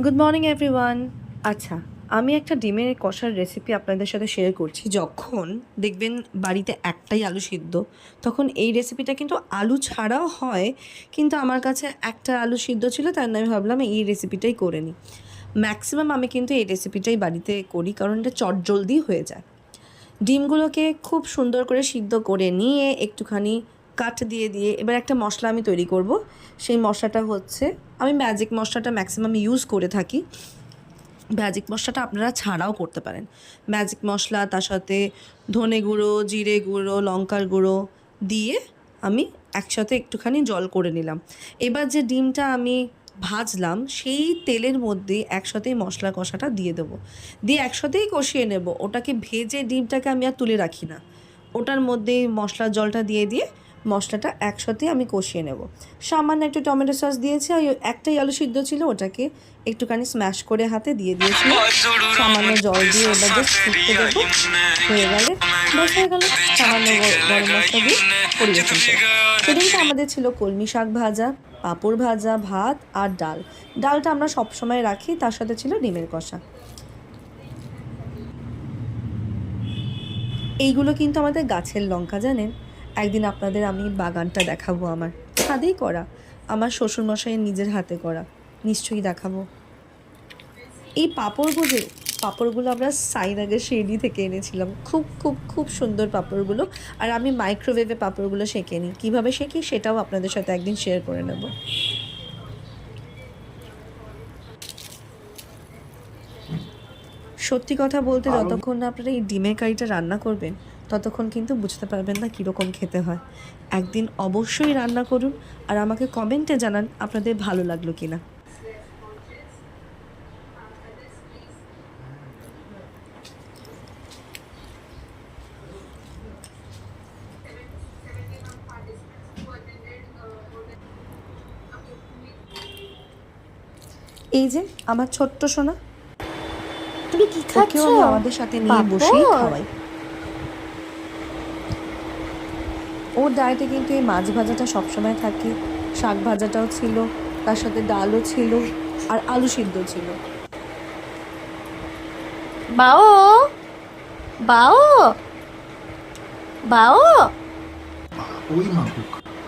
Good morning everyone. আচ্ছা, আমি একটা ডিমের কষার রেসিপি আপনাদের সাথে শেয়ার করছি। যখন দেখবেন বাড়িতে একটাই আলু সিদ্ধ, তখন এই রেসিপিটা কিন্তু আলু ছাড়াও হয়, কিন্তু আমার কাছে একটা আলু সিদ্ধ ছিল, তার আমি ভাবলাম এই রেসিপিটাই করে নিই। ম্যাক্সিমাম আমি কিন্তু এই রেসিপিটাই বাড়িতে করি, কারণ এটা চটজলদি হয়ে যায়। ডিমগুলোকে খুব সুন্দর করে সিদ্ধ করে নিয়ে একটুখানি কাট দিয়ে দিয়ে এবার একটা মশলা আমি তৈরি করব। সেই মশলাটা হচ্ছে, আমি ম্যাজিক মশলাটা ম্যাক্সিমাম ইউজ করে থাকি। ম্যাজিক মশলাটা আপনারা ছাড়াও করতে পারেন। ম্যাজিক মশলা, তার সাথে ধনে গুঁড়ো, জিরে গুঁড়ো, লঙ্কার গুঁড়ো দিয়ে আমি একসাথে একটুখানি জল করে নিলাম। এবার যে ডিমটা আমি ভাজলাম সেই তেলের মধ্যে একসাথেই মশলা কষাটা দিয়ে দেবো, দিয়ে একসাথেই কষিয়ে নেব। ওটাকে ভেজে ডিমটাকে আমি আর তুলে রাখি না, ওটার মধ্যেই মশলার জলটা দিয়ে দিয়ে মশলাটা একসাথে আমি কষিয়ে নেব। সামান্য একটু টমেটো সস দিয়েছি, আর একটাই আলু সিদ্ধ ছিল, ওটাকে একটুখানি স্ম্যাশ করে হাতে দিয়ে দিয়েছি। সামান্য জল দিয়ে এবার জাস্ট ফুটতে দেবো, হয়ে গেলে বেশ হয়ে গেল। সামান্য গরম মশলা দিয়ে পরিবেশন করব। সেদিনকে আমাদের ছিল কলমি শাক ভাজা, পাঁপড় ভাজা, ভাত আর ডাল। ডালটা আমরা সবসময় রাখি, তার সাথে ছিল ডিমের কষা। এইগুলো কিন্তু আমাদের গাছের লঙ্কা, জানেন? একদিন আপনাদের আমি বাগানটা দেখাবো, আমার ছাদেই করা, আমার শ্বশুরমশাইয়ের নিজের হাতে করা, নিশ্চয়ই দেখাবো। এই পাঁপড়গুলো আমরা সাইনাগের শিরডি থেকে এনেছিলাম। খুব খুব খুব সুন্দর পাঁপড়গুলো। আর আমি মাইক্রোওয়েভে পাঁপড়গুলো সেঁকে নিই। কীভাবে সেঁকি সেটাও আপনাদের সাথে একদিন শেয়ার করে নেব। সত্যি কথা বলতে, যতক্ষণ না আপনারা এই ডিমের কারিটা রান্না করবেন, ততক্ষণ কিন্তু বুঝতে পারবেন না কীরকম খেতে হয়। একদিন অবশ্যই রান্না করুন, আর আমাকে কমেন্টে জানান আপনাদের ভালো লাগলো কিনা। এই যে আমার ছোট্ট সোনা, তুমি কি খাচ্ছ? ওকেও আমি আমাদের সাথে নিয়ে বসেই খাওয়াই। ওর ডায়েটে কিন্তু এই মাছ ভাজাটা সবসময় থাকে, শাক ভাজাটাও ছিল, তার সাথে ডালও ছিল, আর আলু সিদ্ধ ছিল। বাও বাও বাও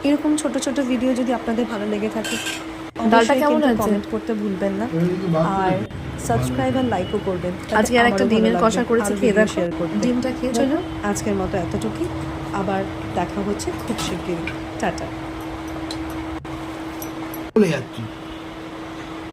এরকম ছোট ছোট ভিডিও যদি আপনাদের ভালো লেগে থাকে, ডালটা কেমন হয়েছে? কমেন্ট করতে ভুলবেন না, আর সাবস্ক্রাইব আর লাইকও করবেন। আজকে আর একটা ডিমের কষা করেছি, খেয়ে দেখো। শেয়ার করতে। ডিমটা খেয়ে চলো, আজকের মতো এতটুকুই। আবার দেখা হচ্ছে খুব শিগগিরই। টাটা। চলে যাচ্ছি।